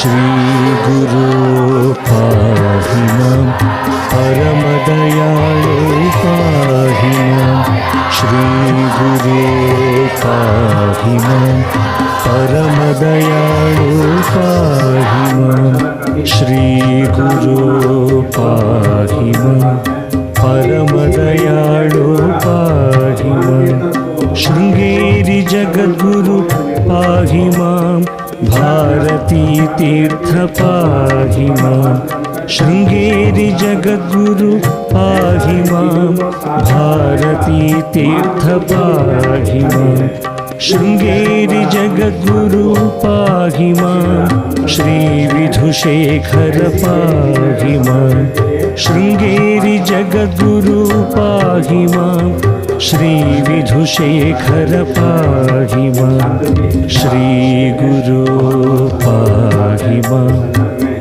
श्रीगुरो पाहि मां परमदयाळु पाहि मां श्रीगुरो पाहि मां परमदयाळु पाहि मां श्रीगुरो पाहि मां परमदयाळु पाहि मां शृंगेरी जगद्गुरु पाहि मां भारती तीर्थ पाहि मां शृंगेरी जगद्गुरु पाहि मां भारती तीर्थ पाहि मां शृंगेरी जगद्गुरु पाहि मां श्री विधुशेखर पाहि मां शृंगेरी जगद्गुरु पाहि मां श्री विधुशेखर पाहि मां श्रीगुरो पाहि मां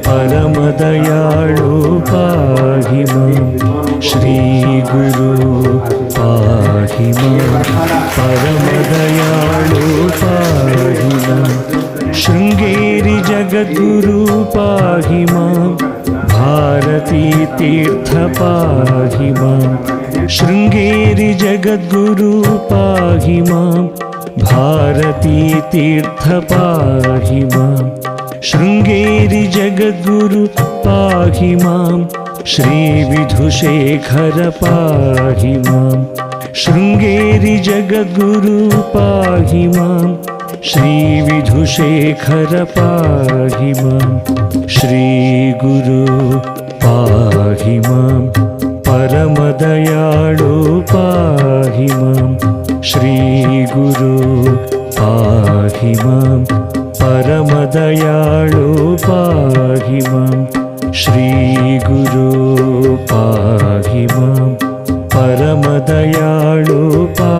परमदयाळु पाहि मां श्रीगुरो पाहि मां परमदयाळु पाहि मां शृंगेरी जगद्गुरु पाहि मां भारती तीर्थ पाहि मां शृंगेरी जगद्गुरु पाहि मां भारती तीर्थ पाहि मां शृंगेरी जगद्गुरु पाहि मां श्री विधुशेखर पाहि मां शृंगेरी जगद्गुरु पाहि मां श्री विधुशेखर पाहि मां श्रीगुरो पाहि मां परमदयाळु पाहि मां श्रीगुरो पाहि मां परमदयाळु पाहि मां श्रीगुरो